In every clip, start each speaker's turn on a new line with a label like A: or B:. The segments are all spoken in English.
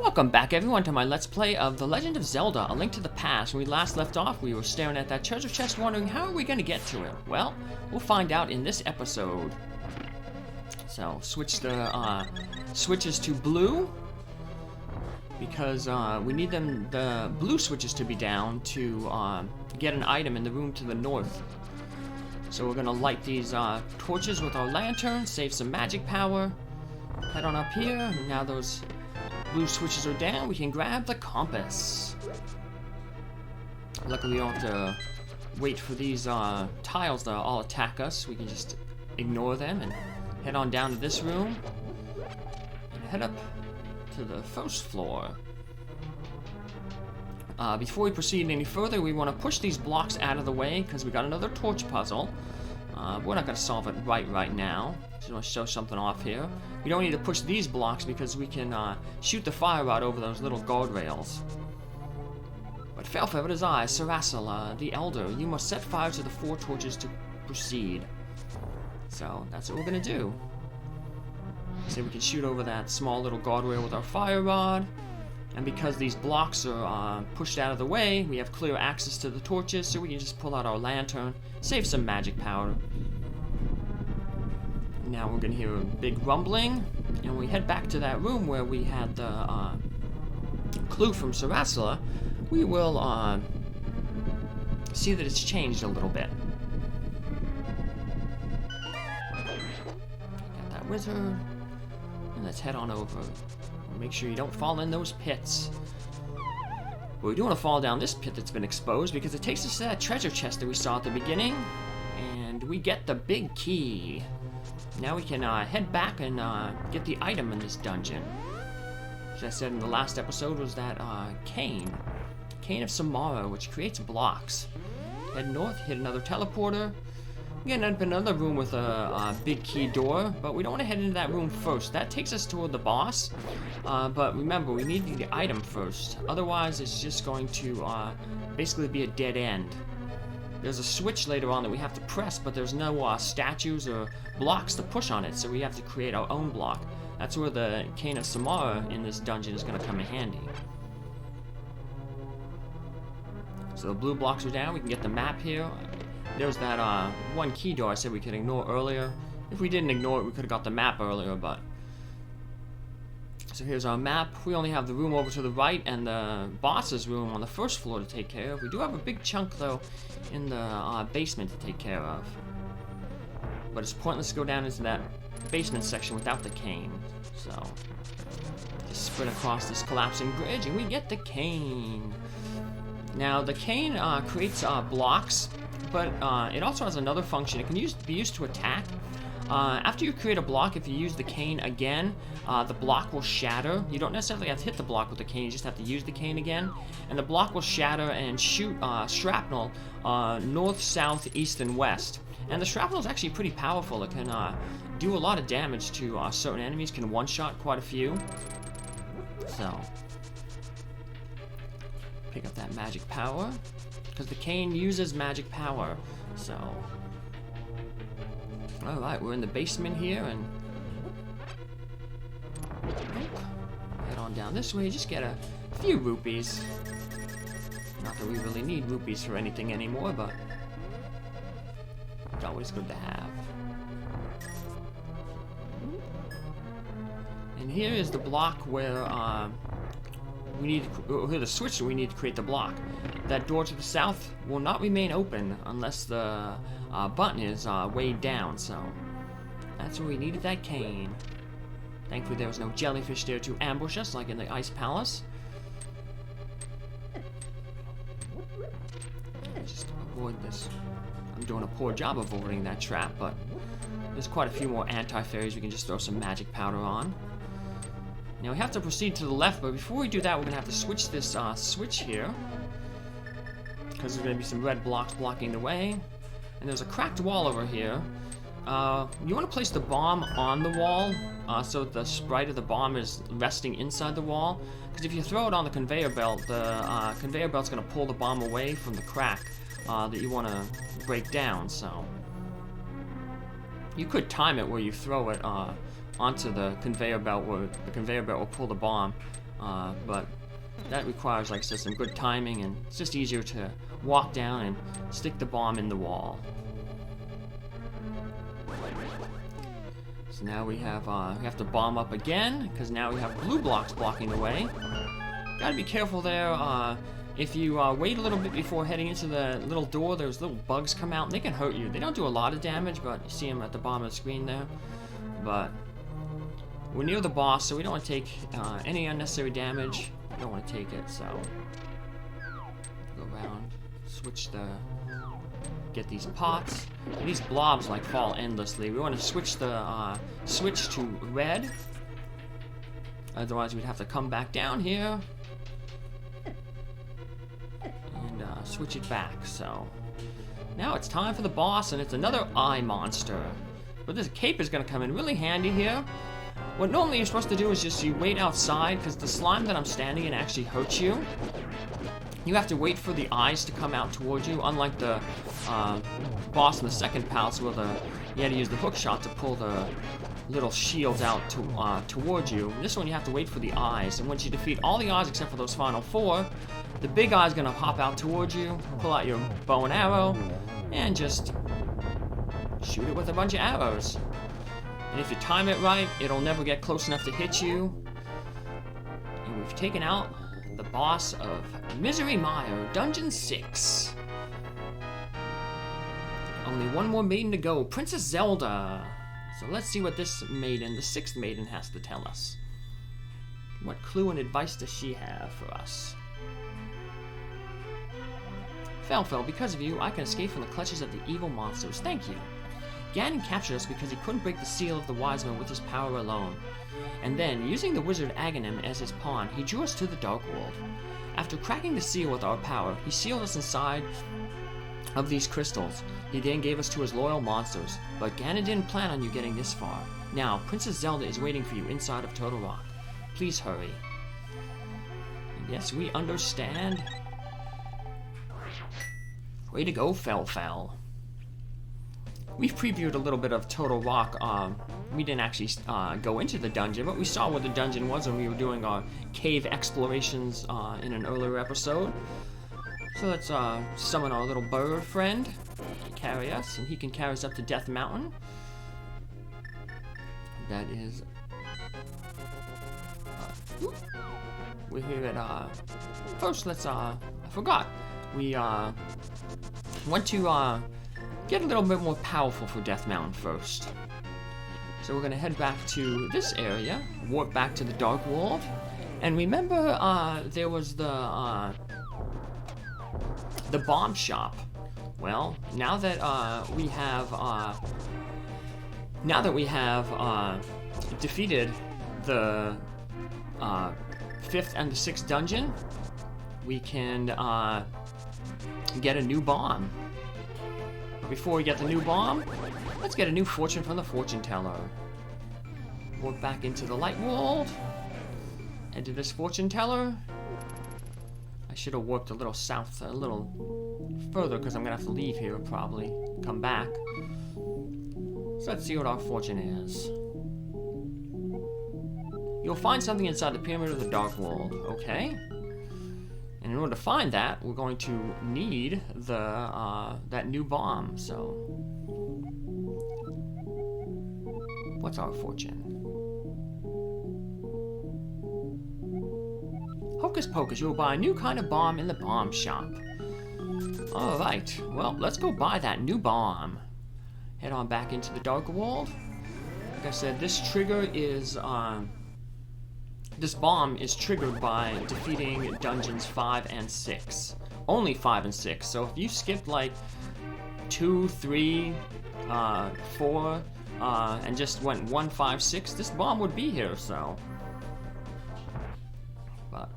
A: Welcome back everyone to my Let's Play of The Legend of Zelda, A Link to the Past. When we last left off, we were staring at that treasure chest wondering how are we going to get to it? Well, we'll find out in this episode. So, switch the switches to blue, because we need the blue switches to be down to get an item in the room to the north. So we're going to light these torches with our lantern, save some magic power, head on up here, and now those blue switches are down, we can grab the compass. Luckily we don't have to wait for these tiles to all attack us. We can just ignore them and head on down to this room and head up to the first floor. Before we proceed any further, we want to push these blocks out of the way because we got another torch puzzle. We're not going to solve it right now. Just want to show something off here. We don't need to push these blocks because we can shoot the fire rod over those little guardrails. But Felfel, it is I, Somaria, the Elder. You must set fire to the 4 torches to proceed. So that's what we're going to do. So we can shoot over that small little guardrail with our fire rod. And because these blocks are pushed out of the way, we have clear access to the torches, so we can just pull out our lantern, save some magic power. Now we're going to hear a big rumbling, and we head back to that room where we had the clue from Somaria. We will see that it's changed a little bit. Got that wizard, and let's head on over. Make sure you don't fall in those pits. But we do want to fall down this pit that's been exposed because it takes us to that treasure chest that we saw at the beginning. And we get the big key. Now we can head back and get the item in this dungeon. As I said in the last episode was that cane. Cane of Somaria, which creates blocks. Head north, hit another teleporter. We end up in another room with a big key door, but we don't want to head into that room first. That takes us toward the boss, but remember, we need the item first. Otherwise, it's just going to basically be a dead end. There's a switch later on that we have to press, but there's no statues or blocks to push on it, so we have to create our own block. That's where the cane of Somaria in this dungeon is going to come in handy. So the blue blocks are down, we can get the map here. There's that one key door I said we could ignore earlier. If we didn't ignore it, we could have got the map earlier, but... So here's our map. We only have the room over to the right and the boss's room on the first floor to take care of. We do have a big chunk, though, in the basement to take care of. But it's pointless to go down into that basement section without the cane. So, just sprint across this collapsing bridge and we get the cane. Now, the cane creates blocks, but it also has another function. It can be used to attack. After you create a block, if you use the cane again, the block will shatter. You don't necessarily have to hit the block with the cane, you just have to use the cane again. And the block will shatter and shoot shrapnel north, south, east, and west. And the shrapnel is actually pretty powerful. It can do a lot of damage to certain enemies, can one-shot quite a few. So, pick up that magic power, because the cane uses magic power. So, alright, we're in the basement here, and head on down this way, just get a few rupees. Not that we really need rupees for anything anymore, but it's always good to have. And here is the block where the switch we need to create the block. That door to the south will not remain open unless the button is weighed down, so that's where we needed that cane. Thankfully there was no jellyfish there to ambush us like in the Ice Palace. Just avoid this. I'm doing a poor job of avoiding that trap, but there's quite a few more anti-fairies we can just throw some magic powder on. Now we have to proceed to the left, but before we do that, we're going to have to switch this switch here, because there's going to be some red blocks blocking the way. And there's a cracked wall over here. You want to place the bomb on the wall, so the sprite of the bomb is resting inside the wall. Because if you throw it on the conveyor belt, the conveyor belt's going to pull the bomb away from the crack that you want to break down. So you could time it where you throw it onto the conveyor belt, where the conveyor belt will pull the bomb. but that requires, like I said, some good timing, and it's just easier to walk down and stick the bomb in the wall. So now we have to bomb up again, because now we have blue blocks blocking the way. Gotta be careful there. If you wait a little bit before heading into the little door, those little bugs come out and they can hurt you. They don't do a lot of damage, but you see them at the bottom of the screen there. But we're near the boss, so we don't want to take any unnecessary damage. We don't want to take it, so go around, get these pots. These blobs like fall endlessly. We want to switch to red. Otherwise, we'd have to come back down here and switch it back. So now it's time for the boss, and it's another eye monster. But this cape is going to come in really handy here. What normally you're supposed to do is just you wait outside, because the slime that I'm standing in actually hurts you. You have to wait for the eyes to come out towards you, unlike the boss in the second palace where you had to use the hook shot to pull the little shields out towards you. This one you have to wait for the eyes, and once you defeat all the eyes except for those final 4, the big eye's gonna hop out towards you, pull out your bow and arrow, and just shoot it with a bunch of arrows. And if you time it right, it'll never get close enough to hit you. And we've taken out the boss of Mire, Dungeon 6. Only one more maiden to go, Princess Zelda. So let's see what this maiden, the 6th maiden, has to tell us. What clue and advice does she have for us? Felfel, because of you, I can escape from the clutches of the evil monsters. Thank you. Ganon captured us because he couldn't break the seal of the wise man with his power alone. And then, using the wizard Aghanim as his pawn, he drew us to the Dark World. After cracking the seal with our power, he sealed us inside of these crystals. He then gave us to his loyal monsters, but Ganon didn't plan on you getting this far. Now, Princess Zelda is waiting for you inside of Turtle Rock. Please hurry. And yes, we understand. Way to go, Felfel. We've previewed a little bit of Turtle Rock. We didn't actually go into the dungeon, but we saw what the dungeon was when we were doing our cave explorations in an earlier episode. So let's summon our little bird friend to carry us, and he can carry us up to Death Mountain. That is... we're here at... first, let's... I forgot. We want to get a little bit more powerful for Death Mountain first. So we're going to head back to this area, warp back to the Dark World. And remember, there was the bomb shop. Well, now that we have defeated the 5th and the 6th dungeon, we can get a new bomb. But before we get the new bomb, let's get a new fortune from the fortune teller. Warp back into the light world. Head to this fortune teller. I should have warped a little south, a little further, because I'm gonna have to leave here probably. Come back. So let's see what our fortune is. You'll find something inside the pyramid of the Dark World. Okay. And in order to find that, we're going to need that new bomb. So, what's our fortune? Hocus pocus, you'll buy a new kind of bomb in the bomb shop. Alright, well, let's go buy that new bomb. Head on back into the Dark World. Like I said, this trigger is, this bomb is triggered by defeating dungeons 5 and 6. Only 5 and 6, so if you skipped like 2, 3, 4, and just went 1, 5, 6, this bomb would be here, so. But,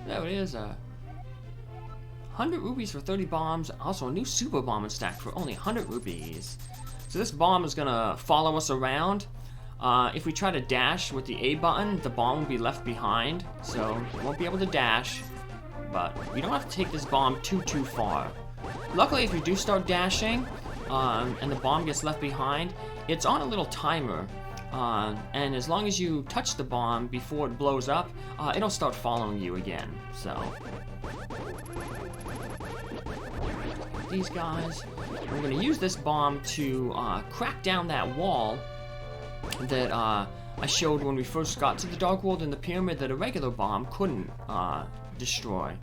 A: there it is, 100 rupees for 30 bombs, also a new super bomb in stack for only 100 rupees. So this bomb is gonna follow us around. If we try to dash with the A button, the bomb will be left behind, so we won't be able to dash, but we don't have to take this bomb too far. Luckily, if you do start dashing, and the bomb gets left behind, it's on a little timer. and as long as you touch the bomb before it blows up, it'll start following you again. So these guys, we're gonna use this bomb to crack down that wall that I showed when we first got to the Dark World in the pyramid that a regular bomb couldn't destroy.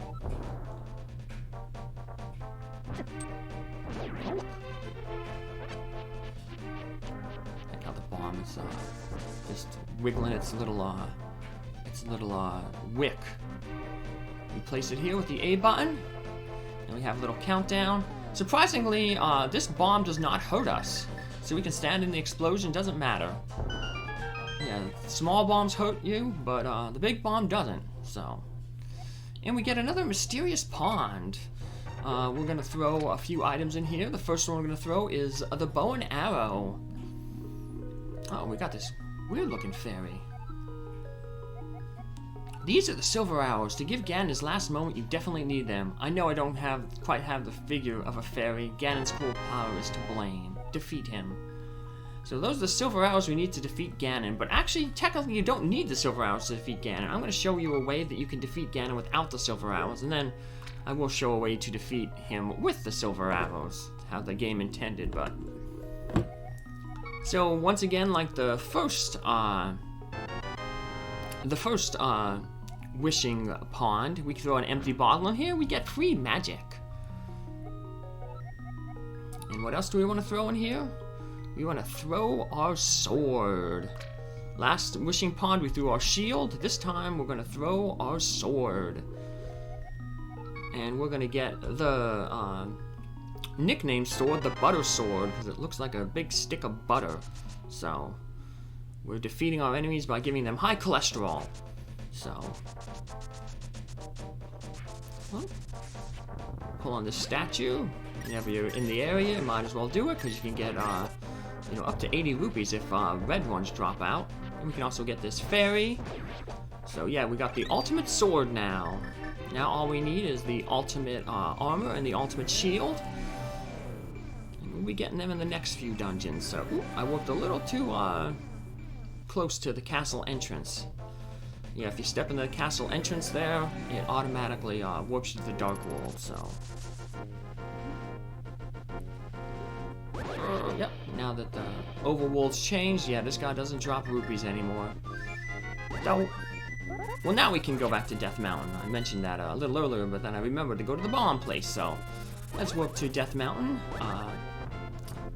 A: Check out the bomb is just wiggling its little wick. We place it here with the A button, and we have a little countdown. Surprisingly, this bomb does not hurt us, so we can stand in the explosion. Doesn't matter. Yeah, small bombs hurt you, but the big bomb doesn't. So, and we get another mysterious pond. We're gonna throw a few items in here. The first one we're gonna throw is the bow and arrow. Oh, we got this weird-looking fairy. These are the silver arrows. To give Ganon his last moment, you definitely need them. I know I don't quite have the figure of a fairy. Ganon's cool power is to blame. Defeat him. So those are the silver arrows we need to defeat Ganon. But actually, technically, you don't need the silver arrows to defeat Ganon. I'm going to show you a way that you can defeat Ganon without the silver arrows. And then I will show a way to defeat him with the silver arrows. How the game intended, but... So, once again, like the first wishing pond, we throw an empty bottle in here, we get free magic. And what else do we want to throw in here? We want to throw our sword. Last wishing pond, we threw our shield. This time, we're going to throw our sword. And we're going to get the nickname sword, the butter sword, because it looks like a big stick of butter. So, we're defeating our enemies by giving them high cholesterol. So, well, pull on this statue. Whenever you're in the area, you might as well do it, because you can get up to 80 rupees if red ones drop out. And we can also get this fairy. So yeah, we got the ultimate sword now. Now all we need is the ultimate armor and the ultimate shield. And we'll be getting them in the next few dungeons. So, I walked a little too close to the castle entrance. Yeah, if you step into the castle entrance there, it automatically warps you to the Dark World, so... Yep, now that the overworld's changed, yeah, this guy doesn't drop rupees anymore. No. Well, now we can go back to Death Mountain. I mentioned that a little earlier, but then I remembered to go to the bomb place, so... Let's warp to Death Mountain.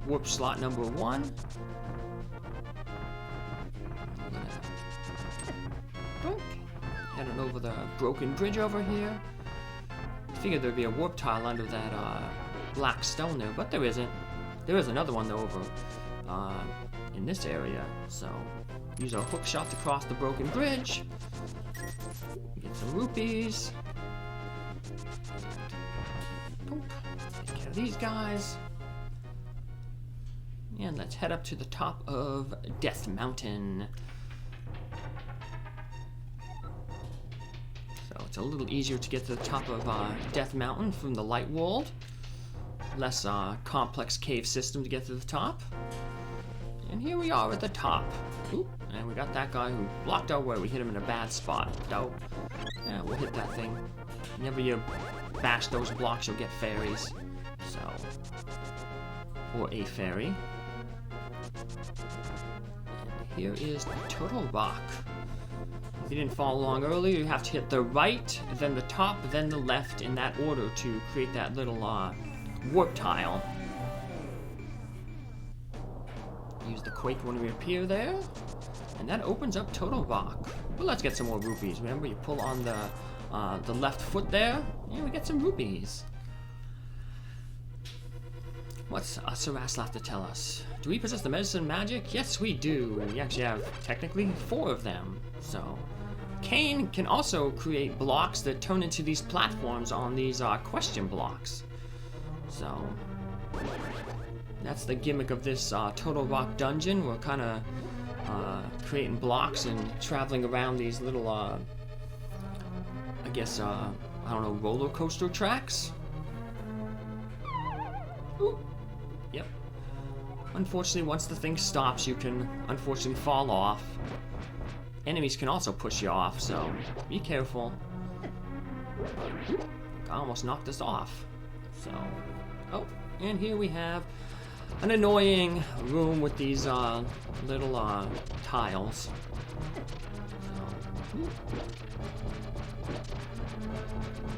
A: Warp slot number 1. Heading over the broken bridge over here. I figured there'd be a warp tile under that black stone there, but there isn't. There is another one though over in this area. So use our hook shot to cross the broken bridge. Get some rupees. Take care of these guys. And let's head up to the top of Death Mountain. So it's a little easier to get to the top of Death Mountain from the Light World. Less complex cave system to get to the top. And here we are at the top. Oop, and we got that guy who blocked our way. We hit him in a bad spot. Dope. Yeah, we'll hit that thing. Whenever you bash those blocks, you'll get fairies. So, or a fairy. And here is the Turtle Rock. If you didn't follow along earlier, you have to hit the right, then the top, then the left in that order to create that little warp tile. Use the quake when we appear there, and that opens up Turtle Rock. Well, let's get some more rupees. Remember, you pull on the left foot there, and we get some rupees. What's Sarasath have to tell us? Do we possess the medicine magic? Yes, we do. We actually have, technically, 4 of them. So, Cain can also create blocks that turn into these platforms on these question blocks. So, that's the gimmick of this Turtle Rock dungeon. We're kind of creating blocks and traveling around these little, I guess, I don't know, roller coaster tracks? Ooh. Yep. unfortunately, once the thing stops, you can unfortunately fall off. Enemies can also push you off, so be careful. I almost knocked us off. So, oh, and here we have an annoying room with these little tiles. So,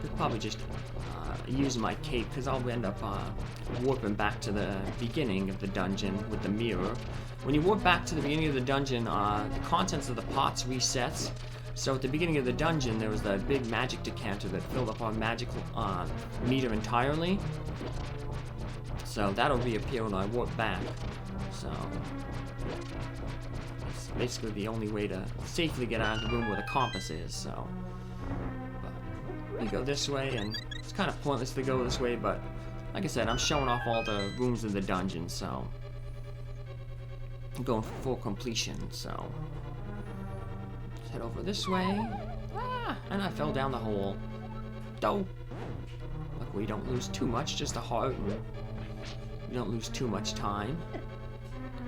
A: could probably just use my cape because I'll end up warping back to the beginning of the dungeon with the mirror. When you warp back to the beginning of the dungeon, the contents of the pots resets. So at the beginning of the dungeon, there was that big magic decanter that filled up our magical meter entirely. So that'll reappear when I warp back. So it's basically the only way to safely get out of the room where the compass is. So but we go this way, and it's kind of pointless to go this way, but like I said, I'm showing off all the rooms in the dungeon, so I'm going for full completion. So let's head over this way. And I fell down the hole. Dope. Luckily, we don't lose too much, just a heart. And we don't lose too much time.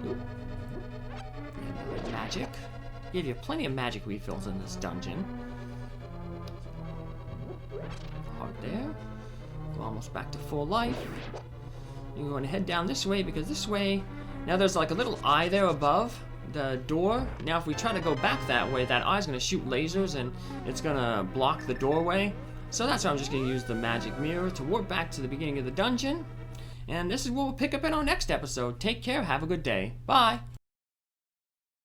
A: Oop. And magic. Give you plenty of magic refills in this dungeon. Heart there. We're almost back to full life. You're going to head down this way because this way, now there's like a little eye there above the door. Now if we try to go back that way, that eye's going to shoot lasers and it's going to block the doorway. So that's why I'm just going to use the magic mirror to warp back to the beginning of the dungeon. And this is what we'll pick up in our next episode. Take care, have a good day. Bye!